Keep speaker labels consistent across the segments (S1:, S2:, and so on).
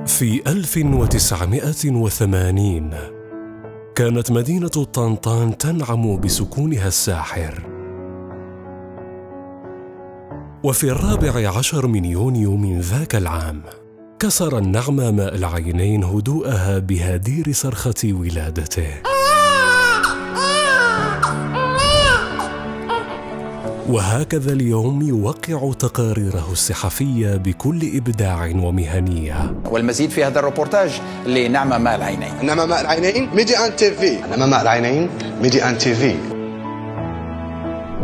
S1: في 1980 كانت مدينة طنطان تنعم بسكونها الساحر، وفي 14 من يونيو من ذاك العام كسر النعمة ماء العينين هدوءها بهدير صرخة ولادته. وهكذا اليوم يوقع تقاريره الصحفية بكل إبداع ومهنية.
S2: والمزيد في هذا الروبورتاج لنعمة ماء العينين.
S3: نعمة ماء العينين ميديان تي في.
S4: نعمة ماء العينين ميديان تي في.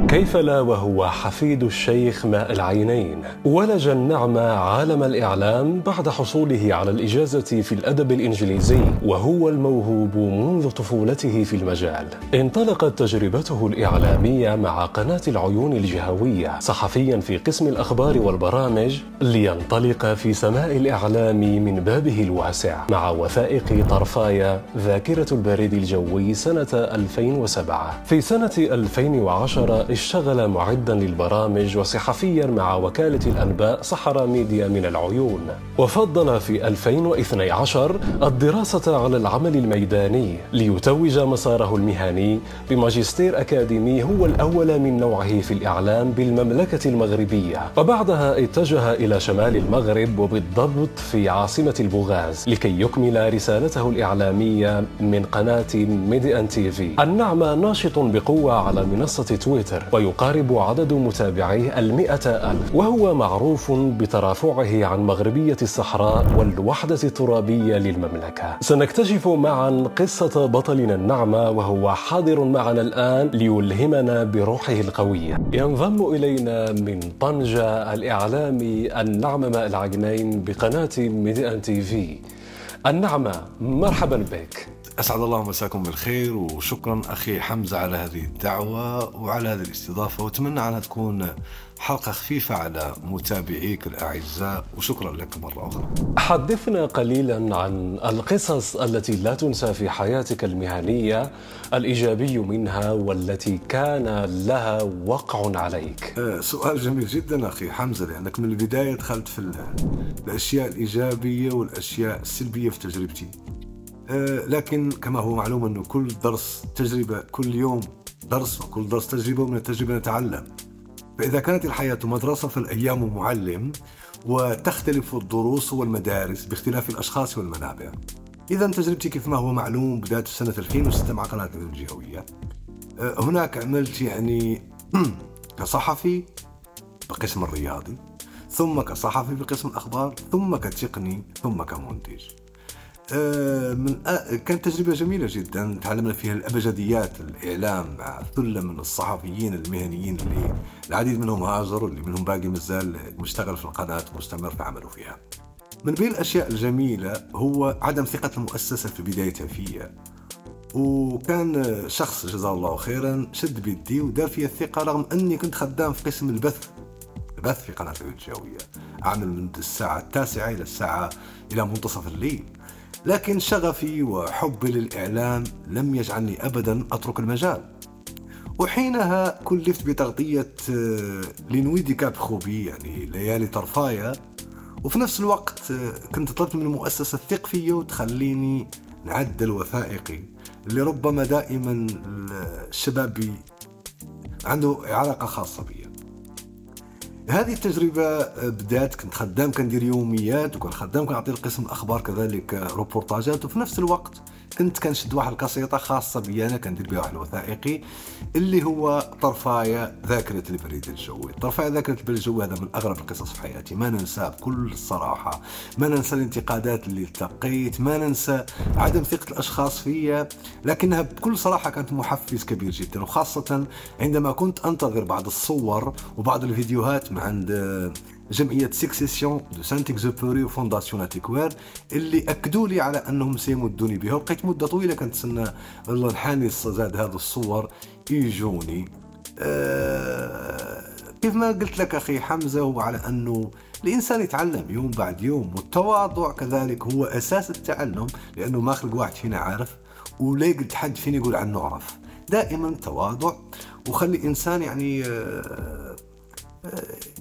S1: كيف لا وهو حفيد الشيخ ماء العينين. ولج النعمة عالم الإعلام بعد حصوله على الإجازة في الأدب الإنجليزي، وهو الموهوب منذ طفولته في المجال. انطلقت تجربته الإعلامية مع قناة العيون الجهوية صحفيا في قسم الأخبار والبرامج، لينطلق في سماء الإعلام من بابه الواسع مع وثائق طرفايا ذاكرة البريد الجوي سنة 2007. في سنة 2010 اشتغل معدا للبرامج وصحفيا مع وكالة الأنباء صحراء ميديا من العيون. وفضل في 2012 الدراسة على العمل الميداني ليتوج مساره المهني بماجستير أكاديمي هو الأول من نوعه في الإعلام بالمملكة المغربية، وبعدها اتجه إلى شمال المغرب وبالضبط في عاصمة البوغاز لكي يكمل رسالته الإعلامية من قناة ميديان تي في. النعمة ناشط بقوة على منصة تويتر ويقارب عدد متابعيه 100,000، وهو معروف بترافعه عن مغربية الصحراء والوحدة الترابية للمملكة. سنكتشف معا قصة بطلنا النعمة وهو حاضر معنا الآن ليلهمنا بروحه القوية. ينضم إلينا من طنجة الإعلامي النعمة ماء العينين بقناة ميديان تي في. النعمة، مرحبا بك.
S4: أسعد الله مساكم بالخير، وشكرا أخي حمزة على هذه الدعوة وعلى هذه الاستضافة، وأتمنى أنها تكون حلقة خفيفة على متابعيك الأعزاء، وشكرا لك مرة أخرى.
S1: حدثنا قليلا عن القصص التي لا تنسى في حياتك المهنية، الإيجابي منها والتي كان لها وقع عليك.
S4: سؤال جميل جدا أخي حمزة، لأنك من البداية دخلت في الأشياء الإيجابية والأشياء السلبية في تجربتي. لكن كما هو معلوم أنه كل درس تجربة، كل يوم درس، وكل درس تجربة، ومن التجربة نتعلم. فإذا كانت الحياة مدرسة فالأيام معلم، وتختلف الدروس والمدارس باختلاف الأشخاص والمنابع. إذا تجربتي كيف ما هو معلوم بدأت في سنة 2006 مع قناة الجهوية. هناك عملت يعني كصحفي بقسم الرياضي، ثم كصحفي بقسم الأخبار، ثم كتقني، ثم كمنتج. كانت تجربة جميلة جدا، تعلمنا فيها الأبجديات الإعلام مع ثلة من الصحفيين المهنيين اللي العديد منهم هاجر، واللي منهم باقي مازال مشتغل في القناة ومستمر في عمله فيها. من بين الأشياء الجميلة هو عدم ثقة المؤسسة في بدايتها فيها، وكان شخص جزاه الله خيرا شد بيدي ودار فيها الثقة، رغم أني كنت خدام في قسم البث في قناة الجهوية، أعمل من الساعة 9 إلى منتصف الليل. لكن شغفي وحبي للإعلام لم يجعلني أبدا أترك المجال، وحينها كلفت بتغطية لنوي دي كاب خوبي، يعني ليالي طرفايا. وفي نفس الوقت كنت طلبت من المؤسسة الثق فيا وتخليني نعدل وثائقي، اللي ربما دائما الشباب عنده علاقة خاصة بي. هذه التجربة بدأت، كنت خدام كندير يوميات، وكنت خدام كنعطي القسم الأخبار كذلك روبورتاجات، وفي نفس الوقت كنت كنشد واحد القصيطة خاصة بي أنا كندير بها واحد الوثائقي اللي هو طرفايا ذاكرة البريد الجوي. طرفايا ذاكرة البريد الجوي هذا من أغرب القصص في حياتي، ما ننساه بكل الصراحة، ما ننسى الانتقادات اللي التقيت، ما ننسى عدم ثقة الأشخاص فيا، لكنها بكل صراحة كانت محفز كبير جدا، وخاصة عندما كنت أنتظر بعض الصور وبعض الفيديوهات من عند جمعية سكسيسيون دو سانت اكزوبوري وفونداسيون اتيكوير اللي أكدوا لي على أنهم سيمدوني بها. وبقيت مدة طويلة كنتسنى الله الحاني زاد هذه الصور يجوني. كيف ما قلت لك أخي حمزة، هو على أنه الإنسان يتعلم يوم بعد يوم، والتواضع كذلك هو أساس التعلم، لأنه ما خلق واحد فينا عارف، ولا قلت حد فينا يقول عنه عرف. دائما تواضع، وخلي إنسان يعني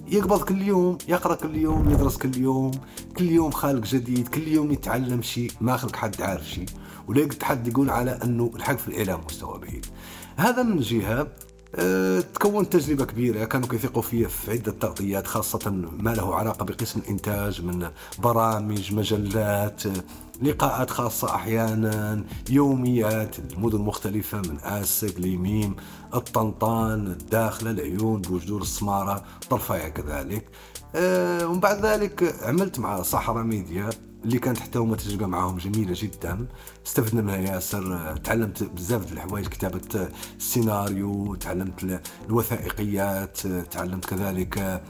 S4: يقبض كل يوم، يقرأ كل يوم، يدرس كل يوم خالق جديد، كل يوم يتعلم شيء، ما خلق حد عارف شيء، ولا يقدر حد يقول على أنه الحق في الإعلام مستوى بعيد. هذا من جهة. تكون تجربة كبيرة، كانوا يثقوا فيه في عدة تغطيات، خاصة ما له علاقة بقسم الإنتاج من برامج، مجلات، لقاءات خاصة أحيانا، يوميات المدن مختلفة من آسا، قليميم، الطنطان، الداخلة، العيون، بوجدور، السمارة، طرفاية كذلك. ومن بعد ذلك عملت مع صحراء ميديا اللي كانت حتى هما تجربة معهم جميلة جدا، استفدنا منها ياسر. تعلمت بزاف د الحوايج، كتابة السيناريو، تعلمت الوثائقيات، تعلمت كذلك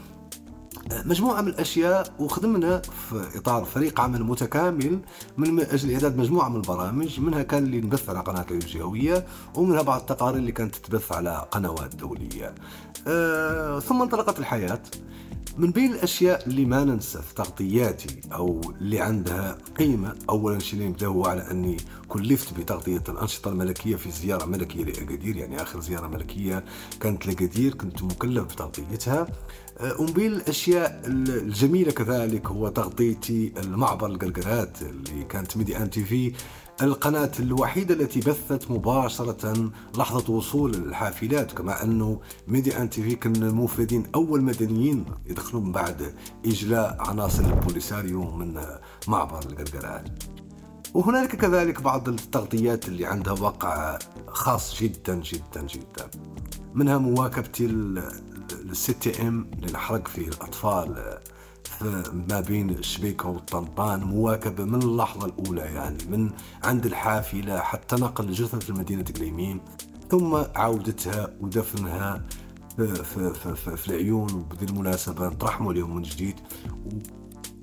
S4: مجموعة من الأشياء، وخدمنا في إطار فريق عمل متكامل من أجل إعداد مجموعة من البرامج، منها كان اللي نبث على قناة الجهوية، ومنها بعض التقارير اللي كانت تتبث على قنوات دولية. ثم انطلقت الحياة. من بين الأشياء اللي ما ننسى في تغطياتي أو اللي عندها قيمة، أولا شيء اللي نبدأ هو على أني كلفت بتغطية الأنشطة الملكية في زيارة ملكية لأكادير، يعني آخر زيارة ملكية كانت لأكادير كنت مكلف بتغطيتها. ومن بين الأشياء الجميلة كذلك هو تغطيتي المعبر القلقلات اللي كانت ميديا ان تي في، القناة الوحيدة التي بثت مباشرة لحظة وصول الحافلات، كما أنه ميديا ان تي في كنا المفردين أول مدنيين يدخلون بعد إجلاء عناصر البوليساريو من معبر القلقلات. وهنالك كذلك بعض التغطيات اللي عندها وقع خاص جدا جدا جدا، منها مواكبتي الستة ام للحرق في الأطفال ما بين الشبيكة والطنطان، مواكبة من اللحظة الأولى، يعني من عند الحافلة حتى نقل جثث لمدينة قليميم، ثم عودتها ودفنها في العيون. وبذي المناسبة نترحموا اليوم من جديد،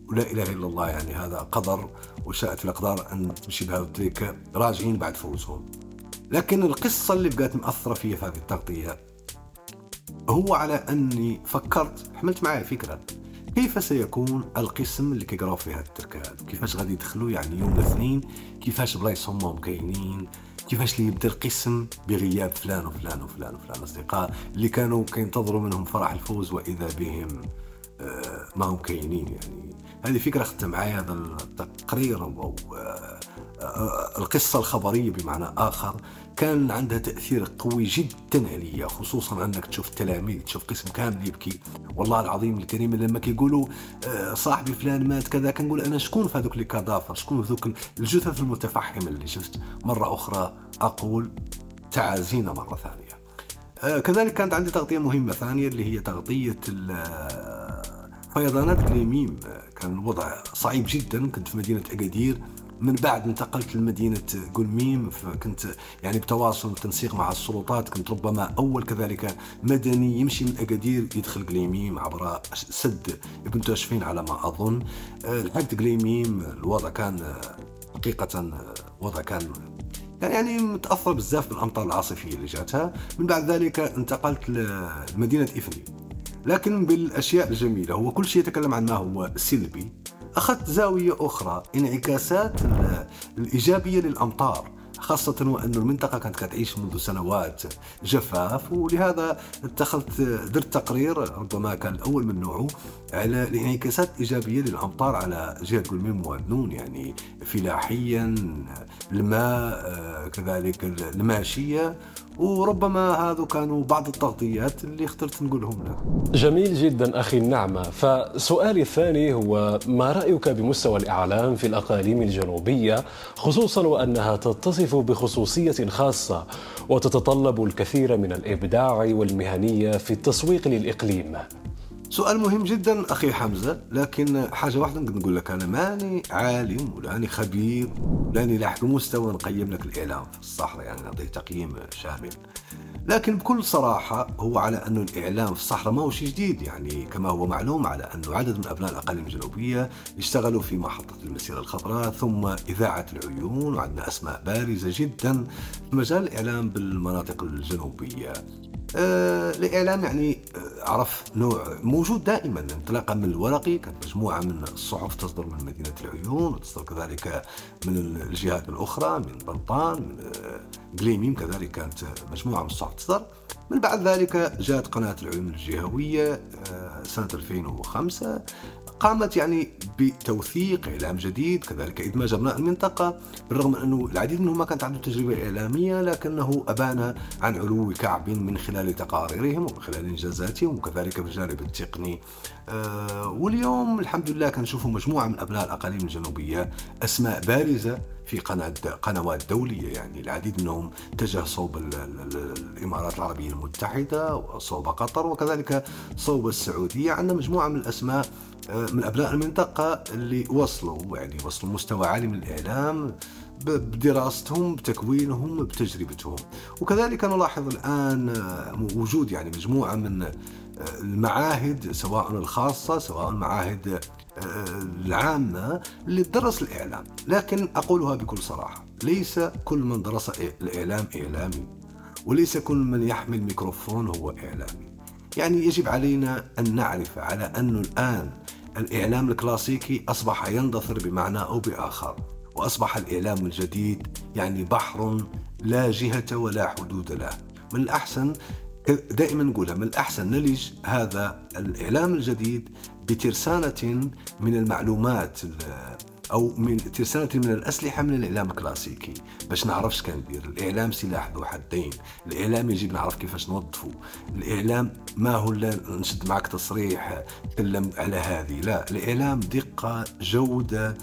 S4: ولا إله إلا الله، يعني هذا قدر، وشاءت الأقدار أن تمشي بهذا الطريق راجعين بعد فوزهم. لكن القصة اللي بقت مأثرة فيها في هذه التغطية هو على أني فكرت، حملت معي فكرة كيف سيكون القسم اللي كيقراو فيها التركات، كيفاش غادي يدخلوا يعني يوم الاثنين، كيفاش بلايص هما مكاينين، كيفاش اللي يبدا القسم بغياب فلان وفلان وفلان وفلان، أصدقاء اللي كانوا كينتظروا منهم فرح الفوز وإذا بهم ما هم كاينين. يعني هذه فكرة أخذت معايا هذا التقرير أو القصة الخبرية بمعنى آخر، كان عندها تأثير قوي جدا عليا، خصوصا أنك تشوف التلاميذ، تشوف قسم كامل يبكي. والله العظيم الكريم لما كيقولوا صاحبي فلان مات كذا، كنقول أنا شكون في هذوك اللي كادافر، شكون في ذوك الجثث المتفحمة اللي شفت. مرة أخرى أقول تعازينا مرة ثانية. كذلك كانت عندي تغطية مهمة ثانية اللي هي تغطية فيضانات قليميم. كان الوضع صعيب جدا، كنت في مدينة أكادير، من بعد انتقلت لمدينة قلميم، فكنت يعني بتواصل وتنسيق مع السلطات، كنت ربما أول كذلك مدني يمشي من أكادير يدخل قليميم عبر سد ابن تاشفين على ما أظن. لحقت قليميم، الوضع كان حقيقة وضع كان يعني متأثر بزاف بالأمطار العاصفية اللي جاتها. من بعد ذلك انتقلت لمدينة إفني. لكن بالأشياء الجميلة هو كل شيء يتكلم عن ما هو سلبي، أخذت زاوية أخرى، انعكاسات الإيجابية للأمطار، خاصة وأن المنطقة كانت تعيش منذ سنوات جفاف، ولهذا درت تقرير ربما كان الأول من نوعه على الانعكاسات الإيجابية للأمطار على جهة قلميم وأذنون، يعني فلاحيا، الماء، كذلك الماشية، وربما هذا كانوا بعض التغطيات اللي اخترت نقولهم لك.
S1: جميل جدا أخي النعمة. فسؤالي الثاني هو ما رأيك بمستوى الإعلام في الأقاليم الجنوبية، خصوصا وأنها تتصف بخصوصية خاصة وتتطلب الكثير من الإبداع والمهنية في التسويق للإقليم؟
S4: سؤال مهم جدا أخي حمزة، لكن حاجة واحدة نقدر نقول لك، أنا ماني عالم ولاني خبير ولاني لاحق مستوى نقيم لك الإعلام في الصحراء، يعني نعطيه تقييم شامل. لكن بكل صراحة هو على أنه الإعلام في الصحراء ما هو شيء جديد، يعني كما هو معلوم على أنه عدد من أبناء الأقاليم الجنوبية يشتغلوا في محطة المسيرة الخضراء ثم إذاعة العيون، وعندنا أسماء بارزة جدا في مجال الإعلام بالمناطق الجنوبية. الإعلام يعني عرف نوع موجود دائما انطلاقا من الورقي. كانت مجموعة من الصحف تصدر من مدينة العيون، وتصدر كذلك من الجهات الأخرى، من بلطان، من قليميم كذلك كانت مجموعة من الصحف تصدر. من بعد ذلك جاءت قناة العيون الجهوية سنة 2005، قامت يعني بتوثيق إعلام جديد، كذلك إدماج أبناء المنطقة، بالرغم من أنه العديد منهم ما كانت عنده تجربة إعلامية، لكنه أبان عن علو كعب من خلال تقاريرهم ومن خلال إنجازاتهم وكذلك بالجانب التقني. واليوم الحمد لله كنشوفوا مجموعة من أبناء الأقاليم الجنوبية أسماء بارزة في قنوات دولية، يعني العديد منهم اتجه صوب الإمارات العربية المتحدة وصوب قطر وكذلك صوب السعودية. عندنا مجموعة من الأسماء من أبناء المنطقة اللي وصلوا مستوى عالي من الإعلام بدراستهم، بتكوينهم، بتجربتهم. وكذلك نلاحظ الآن وجود يعني مجموعة من المعاهد سواء الخاصة سواء المعاهد العامة اللي تدرس الإعلام. لكن أقولها بكل صراحة، ليس كل من درس الإعلام إعلامي، وليس كل من يحمل ميكروفون هو إعلامي. يعني يجب علينا أن نعرف على أنه الآن الإعلام الكلاسيكي أصبح يندثر بمعنى أو بآخر، وأصبح الإعلام الجديد يعني بحر لا جهة ولا حدود له. من الأحسن دائما نقولها، من الأحسن نلج هذا الإعلام الجديد بترسانة من المعلومات أو من ترسانة من الأسلحة من الإعلام الكلاسيكي، باش نعرفش كندير. الإعلام سلاح ذو حدين، الإعلام يجب نعرف كيفاش نوظفه. الإعلام ما هو نشد معك تصريح تكلم على هذه، لا، الإعلام دقة، جودة،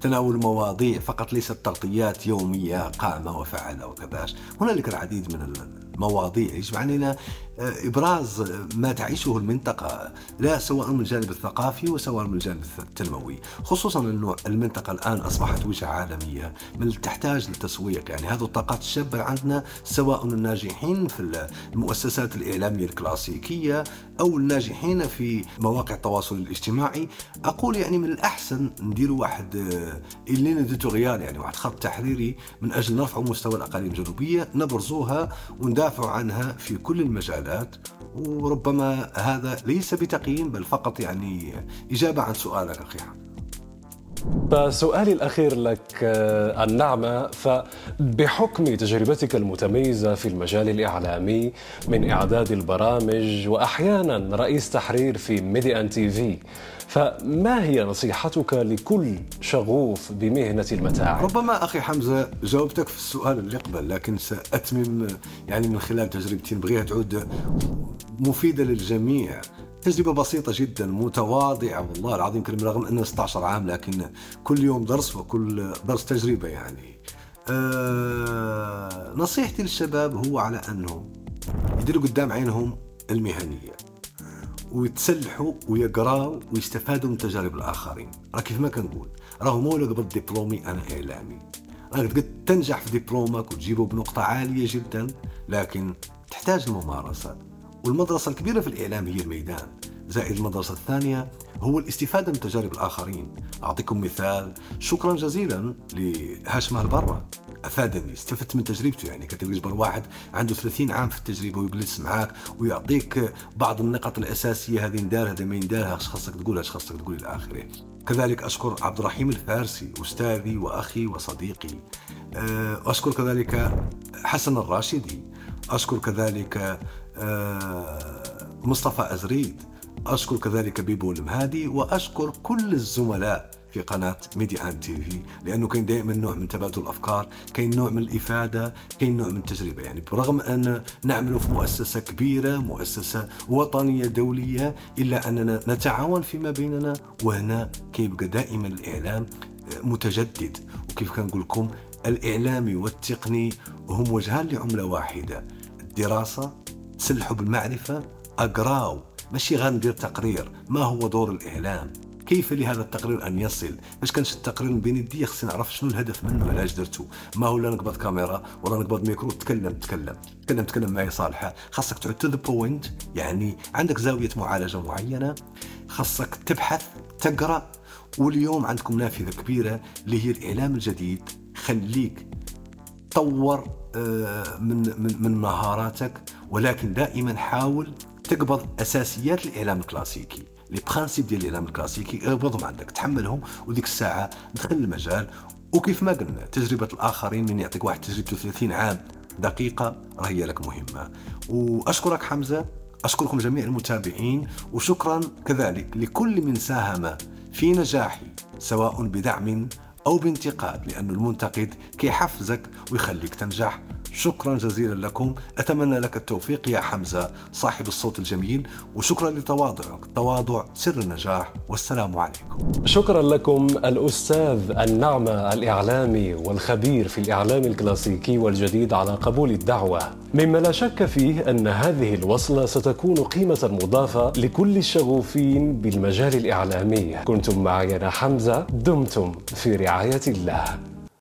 S4: تناول مواضيع فقط، ليست تغطيات يومية قامة وفعل وكذاش. هنالك العديد من المواضيع يجب علينا إبراز ما تعيشه المنطقة، لا سواء من الجانب الثقافي وسواء من الجانب التنموي، خصوصا أنه المنطقة الآن أصبحت وجهة عالمية من تحتاج للتسويق. يعني هذه الطاقات الشابة عندنا، سواء الناجحين في المؤسسات الإعلامية الكلاسيكية أو الناجحين في مواقع التواصل الاجتماعي. أقول يعني من الأحسن نديروا واحد إلينا ديتوريال، يعني واحد خط تحريري من أجل نرفع مستوى الأقاليم الجنوبية، نبرزوها وندافع عنها في كل المجالات. وربما هذا ليس بتقييم بل فقط يعني إجابة عن سؤالك أخي حمد.
S1: فسؤالي الأخير لك النعمة، فبحكم تجربتك المتميزة في المجال الإعلامي من إعداد البرامج وأحيانا رئيس تحرير في ميديان تي في، فما هي نصيحتك لكل شغوف بمهنة المتاعب؟
S4: ربما أخي حمزة جاوبتك في السؤال اللي قبل، لكن سأتمم يعني من خلال تجربتي نبغيها تعود مفيدة للجميع. تجربة بسيطة جدا متواضعة والله العظيم كريم، رغم أنه 16 عام لكن كل يوم درس وكل درس تجربة. يعني نصيحتي للشباب هو على أنهم يديروا قدام عينهم المهنية ويتسلحوا ويقراوا ويستفادوا من تجارب الآخرين. راه كيف ما كنقول، راهو مو ولا قبل دبلومي أنا إعلامي، راك تقدر تنجح في دبلومك وتجيبه بنقطة عالية جدا، لكن تحتاج الممارسة. والمدرسة الكبيرة في الإعلام هي الميدان، زائد المدرسة الثانية هو الاستفادة من تجارب الآخرين. أعطيكم مثال، شكرا جزيلا لهاشم البرة، أفادني، استفدت من تجربته. يعني كتجبر واحد عنده 30 عام في التجربة ويجلس معاك ويعطيك بعض النقط الأساسية، هذه ندار هذا ما يندار، اش خاصك تقول اش خاصك تقول إلى آخره. كذلك أشكر عبد الرحيم الفارسي أستاذي وأخي وصديقي، أشكر كذلك حسن الراشدي، أشكر كذلك مصطفى أزريد، أشكر كذلك بيبو المهادي، وأشكر كل الزملاء في قناة ميديان تي في، لأنه كاين دائما نوع من تبادل الأفكار، كاين نوع من الإفادة، كاين نوع من التجربة. يعني برغم أن نعمل في مؤسسة كبيرة، مؤسسة وطنية دولية، إلا أننا نتعاون فيما بيننا، وهنا كيبقى دائما الإعلام متجدد. وكيف كنقول لكم، الإعلامي والتقني هم وجهان لعملة واحدة. الدراسة، تسلحوا بالمعرفة، أقراو، ماشي غندير تقرير. ما هو دور الإعلام؟ كيف لهذا التقرير أن يصل؟ باش كانش التقرير من بين يدي خصني نعرف شنو الهدف منه، علاش درتو. ما هو لا نقبض كاميرا ولا نقبض ميكرو، تكلم معي صالحة. خاصك تعود تو ذا بوينت، يعني عندك زاوية معالجة معينة، خاصك تبحث، تقرأ. واليوم عندكم نافذة كبيرة اللي هي الإعلام الجديد. خليك طور من مهاراتك، ولكن دائما حاول تقبض اساسيات الاعلام الكلاسيكي، لي برانسيب ديال الاعلام الكلاسيكي اقبضهم عندك، تحملهم، وديك الساعه دخل المجال. وكيف ما قلنا تجربه الاخرين، من يعطيك واحد تجربته 30 عام دقيقه راه هي لك مهمه. واشكرك حمزه، اشكركم جميع المتابعين، وشكرا كذلك لكل من ساهم في نجاحي سواء بدعم أو بانتقاد، لأن المنتقد كيحفزك ويخليك تنجح. شكرا جزيلا لكم، أتمنى لك التوفيق يا حمزة صاحب الصوت الجميل، وشكرا لتواضعك، التواضع سر النجاح، والسلام عليكم.
S1: شكرا لكم الأستاذ النعمة الإعلامي والخبير في الإعلام الكلاسيكي والجديد على قبول الدعوة، مما لا شك فيه أن هذه الوصلة ستكون قيمة مضافة لكل الشغوفين بالمجال الإعلامي. كنتم معي أنا حمزة، دمتم في رعاية الله.